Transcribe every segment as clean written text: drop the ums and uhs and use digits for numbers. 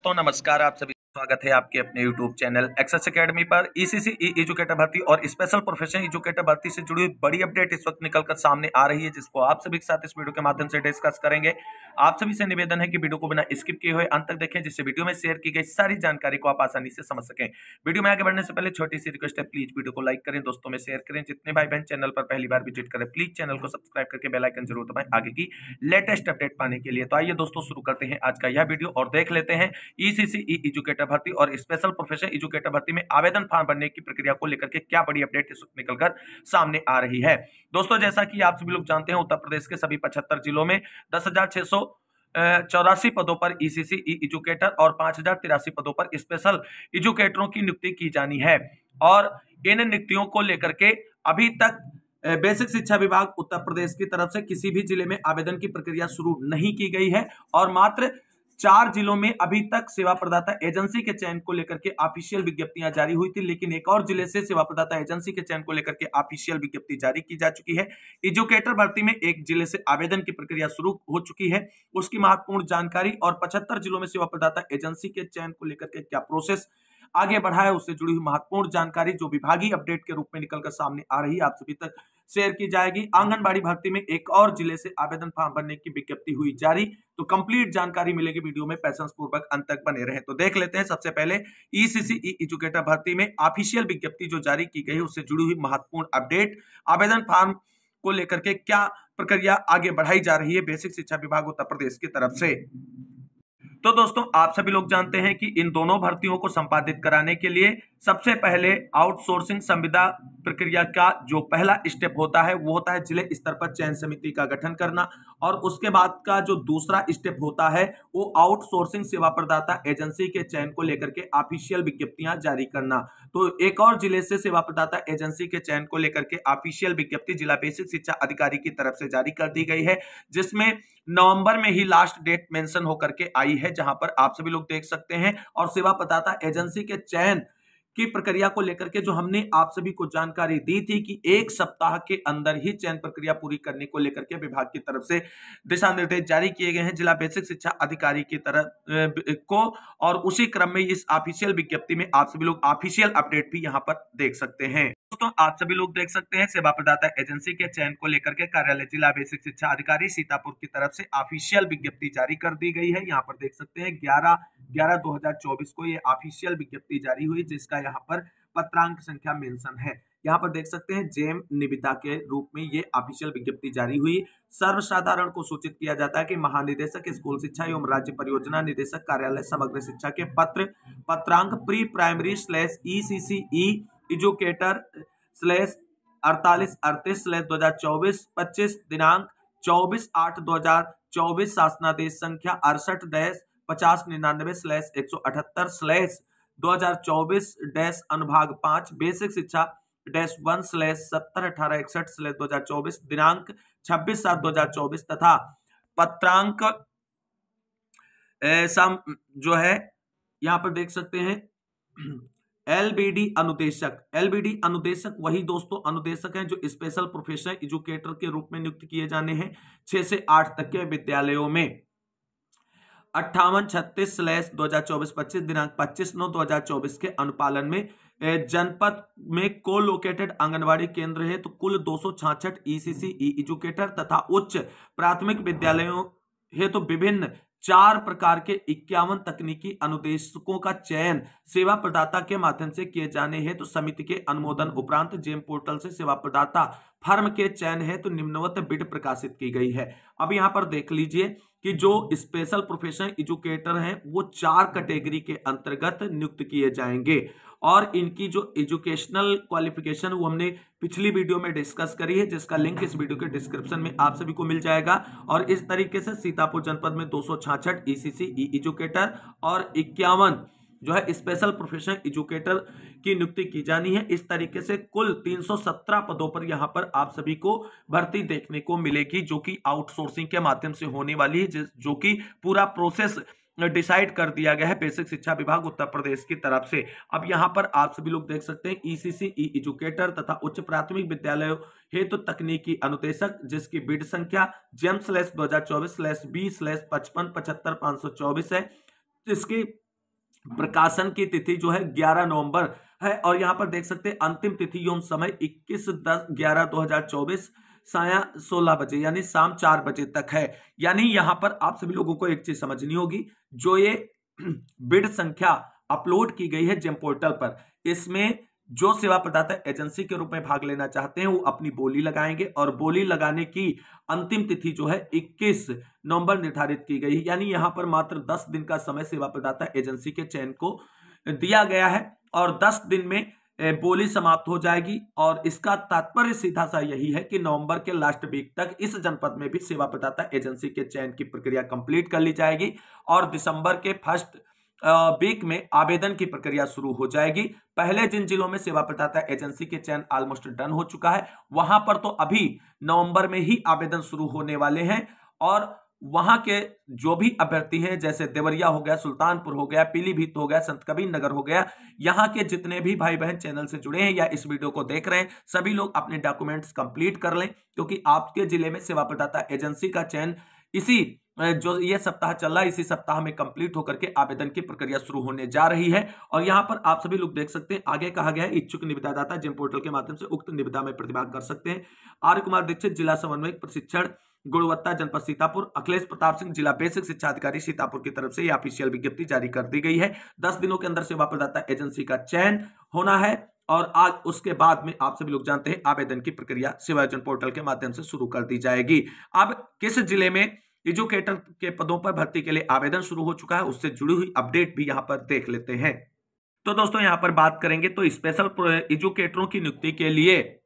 तो नमस्कार, आप सभी स्वागत है आपके अपने YouTube चैनल एक्सेस एकेडमी पर। ईसीसी एजुकेटर भर्ती और स्पेशल प्रोफेशनल एजुकेटर भर्ती से जुड़ी हुई बड़ी अपडेट इस वक्त निकलकर सामने आ रही है, जिसको आप सभी के साथ इस वीडियो के माध्यम से डिस्कस करेंगे। आप सभी से निवेदन है कि वीडियो को बिना स्किप किए हुए अंत तक देखें, जिससे वीडियो में शेयर की गई सारी जानकारी को आप आसानी से समझ सकें। वीडियो में आगे बढ़ने से पहले छोटी सी रिक्वेस्ट है, प्लीज वीडियो को लाइक करें, दोस्तों में शेयर करें। जितने भाई बहन चैनल पर पहली बार विजिट करें, प्लीज चैनल को सब्सक्राइब करके बेल आइकन जरूर दबाएं आगे की लेटेस्ट अपडेट पाने के लिए। तो आइए दोस्तों, शुरू करते हैं आज का यह वीडियो और देख लेते हैं ईसीसी एजुकेटर भर्ती और स्पेशल प्रोफेशनल एजुकेटर भर्ती में आवेदन फॉर्म भरने की प्रक्रिया को लेकर के क्या बड़ी अपडेट इस वक्त निकलकर सामने आ रही है। दोस्तों, जैसा कि आप सभी लोग जानते हैं, उत्तर प्रदेश के सभी 75 जिलों में 10,684 पदों पर ईसीसी एजुकेटर और 5,083 पदों पर स्पेशल एजुकेटरों की नियुक्ति की जानी है। और इन नियुक्तियों को लेकर के अभी तक बेसिक शिक्षा विभाग उत्तर प्रदेश की तरफ से किसी भी जिले में आवेदन की प्रक्रिया शुरू नहीं की गई है और मात्र 4 जिलों में अभी तक सेवा प्रदाता एजेंसी के चयन को लेकर के ऑफिशियल विज्ञप्तियां जारी हुई थी, लेकिन एक और जिले से सेवा प्रदाता एजेंसी के चयन को लेकर के ऑफिशियल विज्ञप्ति जारी की जा चुकी है। एजुकेटर भर्ती में एक जिले से आवेदन की प्रक्रिया शुरू हो चुकी है, उसकी महत्वपूर्ण जानकारी और 75 जिलों में सेवा प्रदाता एजेंसी के चयन को लेकर के क्या प्रोसेस आगे बढ़ा है, उससे जुड़ी हुई महत्वपूर्ण जानकारी जो विभागीय अपडेट के रूप में निकलकर सामने आ रही है, आप सभी तक शेयर की जाएगी। आंगनबाड़ी भर्ती में एक और जिले से आवेदन फॉर्म भरने की विज्ञप्ति हुई जारी, तो कंप्लीट जानकारी मिलेगी। वीडियो में पैशंस पूर्वक अंत तक बने रहे। तो देख लेते हैं सबसे पहले ईसीसी एजुकेटर भर्ती में ऑफिशियल विज्ञप्ति जो जारी की गई है, उससे जुड़ी हुई महत्वपूर्ण अपडेट। आवेदन फॉर्म को लेकर के क्या प्रक्रिया आगे बढ़ाई जा रही है बेसिक शिक्षा विभाग उत्तर प्रदेश की तरफ से। तो दोस्तों, आप सभी लोग जानते हैं कि इन दोनों भर्तियों को संपादित कराने के लिए सबसे पहले आउटसोर्सिंग संविदा प्रक्रिया का जो पहला स्टेप होता है वो होता है जिले स्तर पर चयन समिति का गठन करना, और उसके बाद का जो दूसरा स्टेप होता है वो आउटसोर्सिंग सेवा प्रदाता एजेंसी के चयन को लेकर के ऑफिशियल विज्ञप्तियां जारी करना। तो एक और जिले से सेवा प्रदाता एजेंसी के चयन को लेकर के ऑफिशियल विज्ञप्ति जिला बेसिक शिक्षा अधिकारी की तरफ से जारी कर दी गई है, जिसमें नवंबर में ही लास्ट डेट मेंशन होकर के आई है, जहां पर आप सभी लोग देख सकते हैं। और सेवा प्रदाता एजेंसी के चयन की प्रक्रिया को लेकर के जो हमने आप सभी को जानकारी दी थी कि 1 सप्ताह के अंदर ही चयन प्रक्रिया पूरी करने को लेकर के विभाग की तरफ से दिशा निर्देश जारी किए गए हैं जिला बेसिक शिक्षा अधिकारी की तरफ को। और उसी क्रम में इस ऑफिशियल विज्ञप्ति में आप सभी लोग ऑफिशियल अपडेट भी यहां पर देख सकते हैं। दोस्तों, आप सभी लोग देख सकते हैं सेवा प्रदाता एजेंसी के चयन को लेकर के कार्यालय जिला बेसिक शिक्षा अधिकारी सीतापुर की तरफ से ऑफिशियल विज्ञप्ति जारी कर दी गई है। यहाँ पर देख सकते हैं 11/11/2024 को ये ऑफिशियल विज्ञप्ति जारी हुई, जिसका यहाँ पर पत्रांक संख्या मेंशन है। यहाँ पर देख सकते हैं जेम निविदा के रूप में ये ऑफिशियल विज्ञप्ति जारी हुई। सर्वसाधारण को सूचित किया जाता है कि महानिदेशक स्कूल शिक्षा एवं राज्य परियोजना निदेशक कार्यालय समग्र शिक्षा के पत्रांक प्री प्राइमरी /ECCE एजुकेटर /4838/2024 दिनांक 24/8/2024 शासनादेश संख्या 68-5099/178/2024 अनुभाग 5 बेसिक शिक्षा -1/701861/2024 दिनांक 26/7/2024 तथा पत्रांक जो है यहाँ पर देख सकते हैं एलबीडी अनुदेशक वही दोस्तों अनुदेशक हैं जो स्पेशल प्रोफेशनल एजुकेटर के रूप में नियुक्त किए जाने हैं 6 से 8 तक के विद्यालयों में। 58-36/2024-25 दिनांक 25/9/2024 के अनुपालन में जनपद में को लोकेटेड आंगनबाड़ी केंद्र है तो कुल 266 ईसीसी एजुकेटर तथा उच्च प्राथमिक विद्यालयों है तो विभिन्न 4 प्रकार के 51 तकनीकी अनुदेशकों का चयन सेवा प्रदाता के माध्यम से किए जाने हैं तो समिति के अनुमोदन उपरांत जेम पोर्टल से सेवा प्रदाता फर्म के चयन है तो निम्नवत बिड प्रकाशित की गई है। अब यहाँ पर देख लीजिए कि जो स्पेशल प्रोफेशनल एजुकेटर हैं वो 4 कैटेगरी के अंतर्गत नियुक्त किए जाएंगे और इनकी जो एजुकेशनल क्वालिफिकेशन वो हमने पिछली वीडियो में डिस्कस करी है, जिसका लिंक इस वीडियो के डिस्क्रिप्शन में आप सभी को मिल जाएगा। और इस तरीके से सीतापुर जनपद में 266 ईसीसी एजुकेटर और 51 जो है स्पेशल प्रोफेशनल एजुकेटर की नियुक्ति की जानी है। इस तरीके से कुल 317 पदों पर यहां पर आप सभी को भर्ती देखने को मिलेगी, जो कि आउटसोर्सिंग के माध्यम से होने वाली है, जो कि पूरा प्रोसेस डिसाइड कर दिया गया है बेसिक शिक्षा विभाग उत्तर प्रदेश की तरफ से। अब यहां पर आप सभी लोग देख सकते हैं ईसीसी एजुकेटर तथा उच्च प्राथमिक विद्यालयों हेतु तकनीकी अनुदेशक जिसकी बिड संख्या जेम/2024/B/55-75-524 है, जिसकी प्रकाशन की तिथि जो है 11 नवंबर है और यहां पर देख सकते हैं अंतिम तिथि एवं समय 21/10/2024 साया 16 बजे यानी शाम 4 बजे तक है। यानी यहां पर आप सभी लोगों को एक चीज समझनी होगी, जो ये बिड संख्या अपलोड की गई है जेम पोर्टल पर, इसमें जो सेवा प्रदाता एजेंसी के रूप में भाग लेना चाहते हैं वो अपनी बोली लगाएंगे और बोली लगाने की अंतिम तिथि जो है 21 नवंबर निर्धारित की गई है। यानी यहां पर मात्र 10 दिन का समय सेवा प्रदाता एजेंसी के चयन को दिया गया है और 10 दिन में बोली समाप्त हो जाएगी। और इसका तात्पर्य सीधा सा यही है कि नवंबर के लास्ट वीक तक इस जनपद में भी सेवा प्रदाता एजेंसी के चयन की प्रक्रिया कंप्लीट कर ली जाएगी और दिसंबर के फर्स्ट वीक में आवेदन की प्रक्रिया शुरू हो जाएगी। पहले जिन जिलों में सेवा प्रदाता एजेंसी के चयन ऑलमोस्ट डन हो चुका है वहां पर तो अभी नवंबर में ही आवेदन शुरू होने वाले हैं और वहां के जो भी अभ्यर्थी हैं, जैसे देवरिया हो गया, सुल्तानपुर हो गया, पीलीभीत हो गया, संत कबीर नगर हो गया, यहां के जितने भी भाई बहन चैनल से जुड़े हैं या इस वीडियो को देख रहे हैं, सभी लोग अपने डॉक्यूमेंट्स कंप्लीट कर लें, क्योंकि आपके जिले में सेवा प्रदाता एजेंसी का चयन इसी जो ये सप्ताह चल रहा है, इसी सप्ताह में कंप्लीट होकर के आवेदन की प्रक्रिया शुरू होने जा रही है। और यहां पर आप सभी लोग देख सकते हैं, आगे कहा गया है इच्छुक निविदादाता जेम पोर्टल के माध्यम से उक्त निविदा में प्रतिभाग कर सकते हैं। आर्य कुमार दीक्षित, जिला समन्वयक प्रशिक्षण गुणवत्ता, जनपद सीतापुर। अखिलेश प्रताप सिंह, जिला बेसिक शिक्षा अधिकारी सीतापुर की तरफ से यह ऑफिशियल विज्ञप्ति जारी कर दी गई है। 10 दिनों के अंदर सेवा प्रदाता एजेंसी का चयन होना है और आज उसके बाद में आप सभी लोग जानते हैं आवेदन की प्रक्रिया सेवायोजन पोर्टल के माध्यम से शुरू कर दी जाएगी। अब किस जिले में एजुकेटर के पदों पर भर्ती के लिए आवेदन शुरू हो चुका है, उससे जुड़ी हुई अपडेट भी यहां पर देख लेते हैं। तो दोस्तों यहां पर बात करेंगे तो स्पेशल एजुकेटरों की नियुक्ति के लिए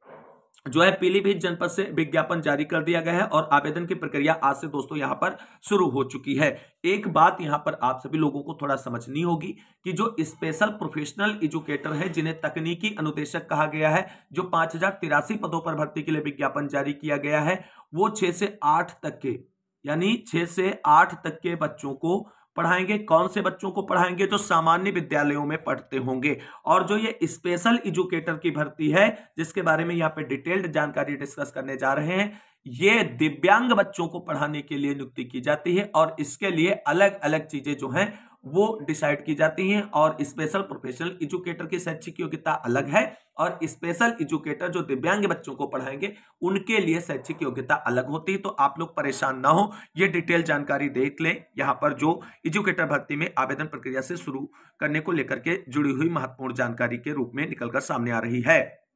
जो है पीलीभीत जनपद से विज्ञापन जारी कर दिया गया है और आवेदन की प्रक्रिया आज से दोस्तों यहां पर शुरू हो चुकी है। एक बात यहां पर आप सभी लोगों को थोड़ा समझनी होगी कि जो स्पेशल प्रोफेशनल एजुकेटर है, जिन्हें तकनीकी अनुदेशक कहा गया है, जो 5083 पदों पर भर्ती के लिए विज्ञापन जारी किया गया है, वो 6 से 8 तक के यानी 6 से 8 तक के बच्चों को पढ़ाएंगे। कौन से बच्चों को पढ़ाएंगे? जो सामान्य विद्यालयों में पढ़ते होंगे। और जो ये स्पेशल एजुकेटर की भर्ती है, जिसके बारे में यहाँ पे डिटेल्ड जानकारी डिस्कस करने जा रहे हैं, ये दिव्यांग बच्चों को पढ़ाने के लिए नियुक्ति की जाती है और इसके लिए अलग अलग चीजें जो हैं वो डिसाइड की जाती हैं। और स्पेशल प्रोफेशनल एजुकेटर की शैक्षिक योग्यता अलग है और स्पेशल एजुकेटर जो दिव्यांग बच्चों को पढ़ाएंगे उनके लिए शैक्षिक योग्यता अलग होती है। तो आप लोग परेशान ना हो, ये डिटेल जानकारी देख लें। यहाँ पर जो एजुकेटर भर्ती में आवेदन प्रक्रिया से शुरू करने को लेकर के जुड़ी हुई महत्वपूर्ण जानकारी के रूप में निकलकर सामने आ रही है।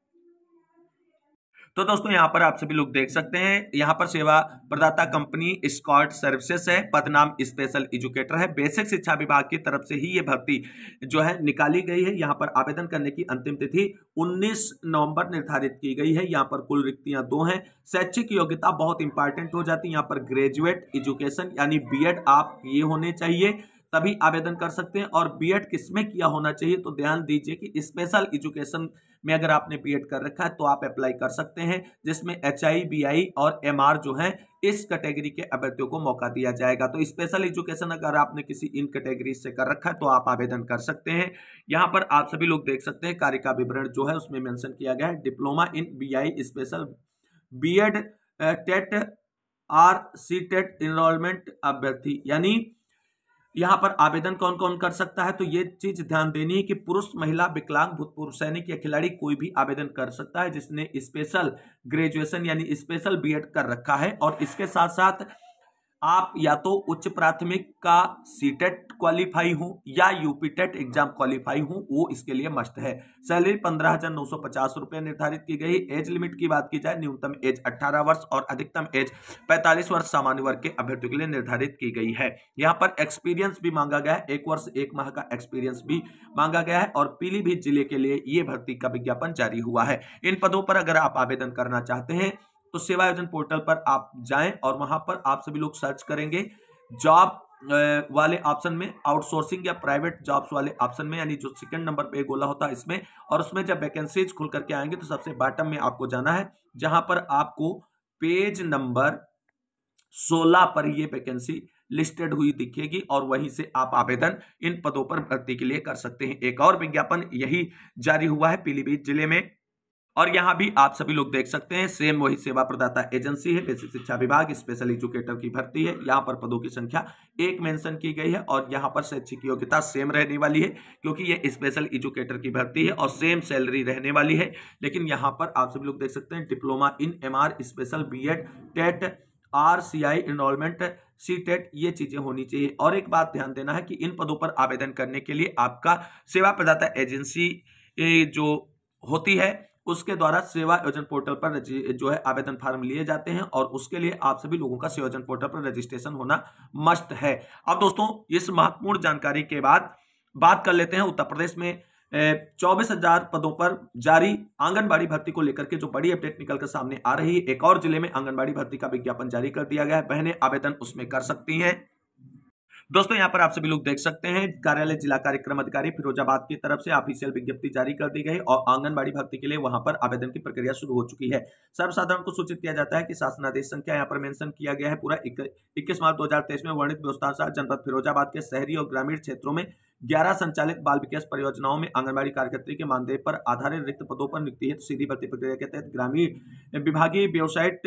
तो दोस्तों यहाँ पर आप सभी लोग देख सकते हैं, यहाँ पर सेवा प्रदाता कंपनी स्कॉट सर्विसेज है, पदनाम स्पेशल एजुकेटर है। बेसिक शिक्षा विभाग की तरफ से ही ये भर्ती जो है निकाली गई है। यहाँ पर आवेदन करने की अंतिम तिथि 19 नवंबर निर्धारित की गई है। यहाँ पर कुल रिक्तियां 2 हैं। शैक्षिक योग्यता बहुत इंपॉर्टेंट हो जाती है। यहाँ पर ग्रेजुएट एजुकेशन यानी बीएड आप ये होने चाहिए, तभी आवेदन कर सकते हैं। और बीएड किसमें किया होना चाहिए? तो ध्यान दीजिए कि स्पेशल एजुकेशन में अगर आपने बीएड कर रखा है तो आप अप्लाई कर सकते हैं, जिसमें एचआई, बीआई और एमआर जो है इस कैटेगरी के अभ्यर्थियों को मौका दिया जाएगा। तो स्पेशल एजुकेशन अगर आपने किसी इन कैटेगरी से कर रखा है तो आप आवेदन कर सकते हैं। यहाँ पर आप सभी लोग देख सकते हैं कार्य का विवरण जो है उसमें मेंशन किया गया है। Diploma in BI special BEd TET R C TET enrolment अभ्यर्थी, यानी यहाँ पर आवेदन कौन कौन कर सकता है? तो ये चीज ध्यान देनी है कि पुरुष, महिला, विकलांग, भूतपूर्व सैनिक या खिलाड़ी कोई भी आवेदन कर सकता है जिसने स्पेशल ग्रेजुएशन यानी स्पेशल बीएड कर रखा है। और इसके साथ साथ आप या तो उच्च प्राथमिक का सीटेट क्वालिफाई हो या यूपी टेट एग्जाम क्वालिफाई हो, वो इसके लिए मस्ट है। सैलरी 15,950 रुपये निर्धारित की गई। एज लिमिट की बात की जाए, न्यूनतम एज 18 वर्ष और अधिकतम एज 45 वर्ष सामान्य वर्ग के अभ्यर्थियों के लिए निर्धारित की गई है। यहाँ पर एक्सपीरियंस भी मांगा गया है, 1 वर्ष 1 माह का एक्सपीरियंस भी मांगा गया है। और पीलीभीत जिले के लिए ये भर्ती का विज्ञापन जारी हुआ है। इन पदों पर अगर आप आवेदन करना चाहते हैं तो सेवा आयोजन पोर्टल पर आप जाएं और वहां पर आप सभी लोग सर्च करेंगे जॉब वाले ऑप्शन में, आउटसोर्सिंग या प्राइवेट जॉब्स वाले ऑप्शन में, यानी जो सेकंड नंबर पे गोला होता है इसमें। और उसमें जब वैकेंसीज खुल करके आएंगे तो सबसे बॉटम में आपको जाना है, जहां पर आपको पेज नंबर 16 पर ये वैकेंसी लिस्टेड हुई दिखेगी और वहीं से आप आवेदन इन पदों पर भर्ती के लिए कर सकते हैं। एक और विज्ञापन यही जारी हुआ है पीलीभीत जिले में। और यहाँ भी आप सभी लोग देख सकते हैं सेम वही सेवा प्रदाता एजेंसी है, बेसिक शिक्षा विभाग, स्पेशल एजुकेटर की भर्ती है। यहाँ पर पदों की संख्या 1 मेंशन की गई है और यहाँ पर शैक्षिक योग्यता सेम रहने वाली है क्योंकि ये स्पेशल एजुकेटर की भर्ती है और सेम सैलरी रहने वाली है। लेकिन यहाँ पर आप सभी लोग देख सकते हैं diploma in MR, special BEd, TET, RCI enrolment, CTET, ये चीजें होनी चाहिए। और एक बात ध्यान देना है कि इन पदों पर आवेदन करने के लिए आपका सेवा प्रदाता एजेंसी जो होती है उसके द्वारा सेवा योजन पोर्टल पर जो है आवेदन फॉर्म लिए जाते हैं और उसके लिए आप सभी लोगों का सेवा योजन पोर्टल पर रजिस्ट्रेशन होना मस्ट है। अब दोस्तों इस महत्वपूर्ण जानकारी के बाद बात कर लेते हैं उत्तर प्रदेश में 24,000 पदों पर जारी आंगनबाड़ी भर्ती को लेकर के जो बड़ी अपडेट निकलकर सामने आ रही है। एक और जिले में आंगनबाड़ी भर्ती का विज्ञापन जारी कर दिया गया है, बहनें आवेदन उसमें कर सकती हैं। दोस्तों यहाँ पर आप सभी लोग देख सकते हैं कार्यालय जिला कार्यक्रम अधिकारी फिरोजाबाद की तरफ से ऑफिशियल विज्ञप्ति जारी कर दी गई और आंगनबाड़ी भर्ती के लिए वहां पर आवेदन की प्रक्रिया शुरू हो चुकी है। सर्वसाधारण को सूचित किया जाता है कि शासनादेश संख्या यहाँ पर मेंशन किया गया है पूरा 21 मार्च 2023 में वर्णित व्यवस्था अनुसार जनपद फिरोजाबाद के शहरी और ग्रामीण क्षेत्रों में 11 संचालित बाल विकास परियोजनाओं में आंगनबाड़ी कार्यकर्त्री के मानदेय पर आधारित रिक्त पदों पर नियुक्ति हेतु सीधी भर्ती प्रक्रिया के तहत ग्रामीण विभागीय वेबसाइट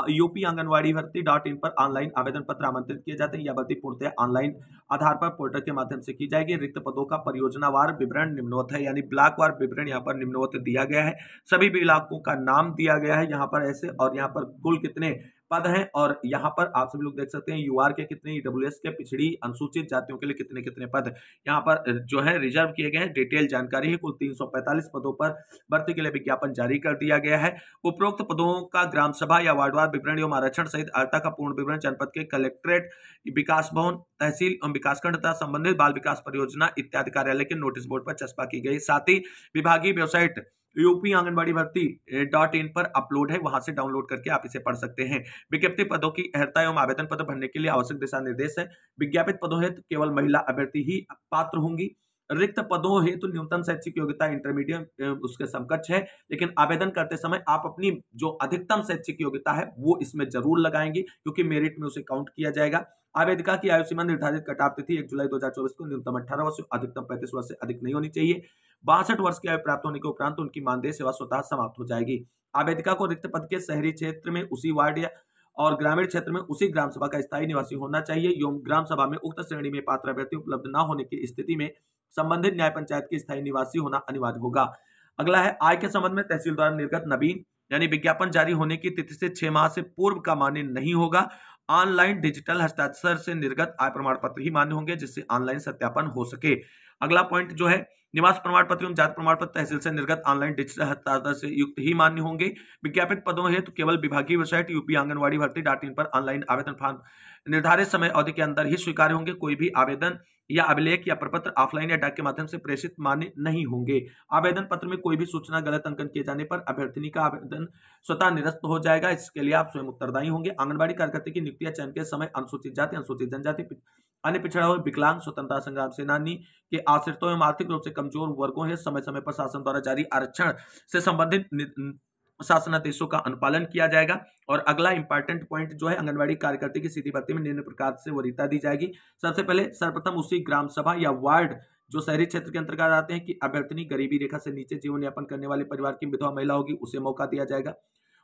यूपी आंगनबाड़ी भर्ती .in पर ऑनलाइन आवेदन पत्र आमंत्रित किए जाते हैं। यह भर्ती पूर्णतः ऑनलाइन आधार पर पोर्टल के माध्यम से की जाएगी। रिक्त पदों का परियोजनावार विवरण निम्नवत है, यानी ब्लॉकवार विवरण यहाँ पर निम्नवत दिया गया है। सभी ब्लॉकों का नाम दिया गया है यहाँ पर ऐसे, और यहाँ पर कुल कितने पद हैं और यहाँ पर आप सभी लोग देख सकते हैं यूआर के कितने, ईडब्ल्यूएस के, पिछड़ी अनुसूचित जातियों के लिए कितने कितने पद यहाँ पर जो है रिजर्व किए गए हैं। डिटेल जानकारी है। कुल 345 पदों पर भर्ती के लिए विज्ञापन जारी कर दिया गया है। उपरोक्त पदों का ग्राम सभा या वार्डवार विवरण एवं आरक्षण सहित अर्हता का पूर्ण विवरण जनपद के कलेक्ट्रेट, विकास भवन, तहसील एवं विकासखंड तथा संबंधित बाल विकास परियोजना इत्यादि कार्यालय के नोटिस बोर्ड पर चस्पा की गई। साथ ही विभागीय वेबसाइट यूपी आंगनबाड़ी भर्ती .in पर अपलोड है, वहां से डाउनलोड करके आप इसे पढ़ सकते हैं। विज्ञप्ति पदों की अर्हता एवं आवेदन पत्र भरने के लिए आवश्यक दिशा निर्देश है। विज्ञापित पदों हेतु केवल महिला अभ्यर्थी ही पात्र होंगी। रिक्त पदों हेतु न्यूनतम शैक्षिक योग्यता इंटरमीडिएट उसके समकक्ष है, लेकिन आवेदन करते समय आप अपनी जो अधिकतम शैक्षिक योग्यता है वो इसमें जरूर लगाएंगे क्योंकि मेरिट में उसे काउंट किया जाएगा। आवेदिका की आयु सीमा निर्धारित कट ऑफ तिथि 1 जुलाई 2024 को न्यूनतम 18 वर्ष, अधिकतम 35 वर्ष से अधिक नहीं होनी चाहिए। 62 वर्ष की आयु प्राप्त होने के उपरांत उनकी मानदेय सेवा स्वतः समाप्त हो जाएगी। आवेदिका को रिक्त पद के शहरी क्षेत्र में उसी वार्ड या और ग्रामीण क्षेत्र में उसी ग्राम सभा का स्थायी निवासी होना चाहिए एवं ग्राम सभा में उक्त श्रेणी में पात्र अभ्यर्थी उपलब्ध न होने की स्थिति में संबंधित न्याय पंचायत के स्थायी निवासी होना अनिवार्य होगा। अगला है आय के संबंध में तहसील द्वारा निर्गत नवीन यानी विज्ञापन जारी होने की तिथि से 6 माह से पूर्व का मान्य नहीं होगा। ऑनलाइन डिजिटल हस्ताक्षर से निर्गत आय प्रमाण पत्र ही मान्य होंगे जिससे ऑनलाइन सत्यापन हो सके। अगला पॉइंट जो है निवास प्रमाण पत्र एवं जाति प्रमाण पत्र तहसील से निर्गत ऑनलाइन डिजिटल हस्ताक्षर से युक्त ही मान्य होंगे। विज्ञापित पदों हेतु केवल विभागीय वेबसाइट यूपी आंगनबाड़ी भर्ती .in पर ऑनलाइन आवेदन फॉर्म निर्धारित समय अवधि के अंदर ही स्वीकार्य होंगे। कोई भी आवेदन या अभिलेख या प्रपत्र ऑफलाइन या डाक के माध्यम से प्रेषित मान्य नहीं होंगे। आवेदन पत्र में कोई भी सूचना गलत अंकन किए जाने पर अभ्यर्थिनी का आवेदन स्वतः निरस्त हो जाएगा। इसके लिए आप स्वयं उत्तरदायी होंगे। आंगनबाड़ी कार्यकर्ता की नियुक्ति या चयन के समय अनुसूचित जाति, अनुसूचित जनजाति, अन्य पिछड़ा हुआ, विकलांग, स्वतंत्रता संग्राम सेनानी के आश्रितों एवं आर्थिक रूप से कमजोर वर्गों है समय समय पर शासन द्वारा जारी आरक्षण से संबंधित शासनादेशों का अनुपालन किया जाएगा। और अगला इंपॉर्टेंट पॉइंट जो है आंगनबाड़ी कार्यकर्ता की सीधी भर्ती में निम्न प्रकार से वरीयता दी जाएगी। सबसे पहले सर्वप्रथम उसी ग्राम सभा या वार्ड जो शहरी क्षेत्र के अंतर्गत आते हैं कि अभ्यर्थिनी गरीबी रेखा से नीचे जीवन यापन करने वाले परिवार की विधवा महिला होगी, उसे मौका दिया जाएगा।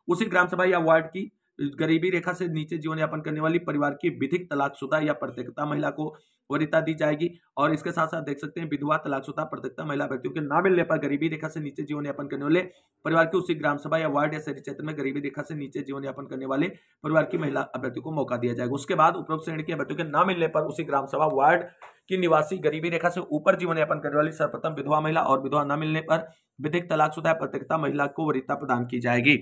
उसी ग्राम सभा या वार्ड की गरीबी रेखा से नीचे जीवन यापन करने वाली परिवार की विधिक तलाकशुदा या प्रत्येकता महिला को वरीयता दी जाएगी। और इसके साथ साथ देख सकते हैं विधवा, तलाकशुदा, प्रत्येकता महिला अभ्यर्थियों के ना मिलने पर गरीबी रेखा से नीचे जीवन यापन करने वाले परिवार की उसी ग्राम सभा या वार्ड या शहरी क्षेत्र में गरीबी रेखा से नीचे जीवन यापन करने वाले परिवार की महिला अभ्यर्थियों को मौका दिया जाएगा। उसके बाद उपरोक्त श्रेणी के अभ्यर्थियों के ना मिलने पर उसी ग्राम सभा वार्ड की निवासी गरीबी रेखा से ऊपर जीवन यापन करने वाली सर्वप्रथम विधवा महिला और विधवा न मिलने पर विधिक तलाकशुदा प्रत्येकता महिला को वरीयता प्रदान की जाएगी।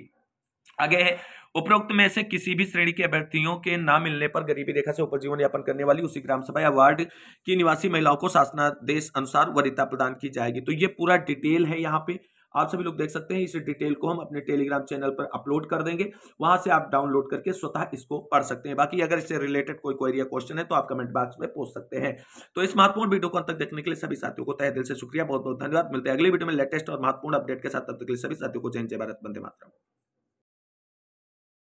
आगे है उपरोक्त में से किसी भी श्रेणी के अभ्यर्थियों के ना मिलने पर गरीबी रेखा से ऊपर जीवन यापन करने वाली उसी ग्राम सभा या वार्ड की निवासी महिलाओं को शासनादेश अनुसार वरीयता प्रदान की जाएगी। तो ये पूरा डिटेल है, यहाँ पे आप सभी लोग देख सकते हैं। इस डिटेल को हम अपने टेलीग्राम चैनल पर अपलोड कर देंगे, वहां से आप डाउनलोड करके स्वतः इसको पढ़ सकते हैं। बाकी अगर इससे रिलेटेड कोई क्वेरी या क्वेश्चन है तो आप कमेंट बॉक्स में पूछ सकते हैं। तो इस महत्वपूर्ण वीडियो को अंत तक देखने के लिए सभी साथियों को तहे दिल से शुक्रिया, बहुत बहुत धन्यवाद। मिलते हैं अगली वीडियो में लेटेस्ट और महत्वपूर्ण अपडेट के साथ। तब तक के लिए सभी साथियों को जय हिंद, जय भारत, वंदे मातरम।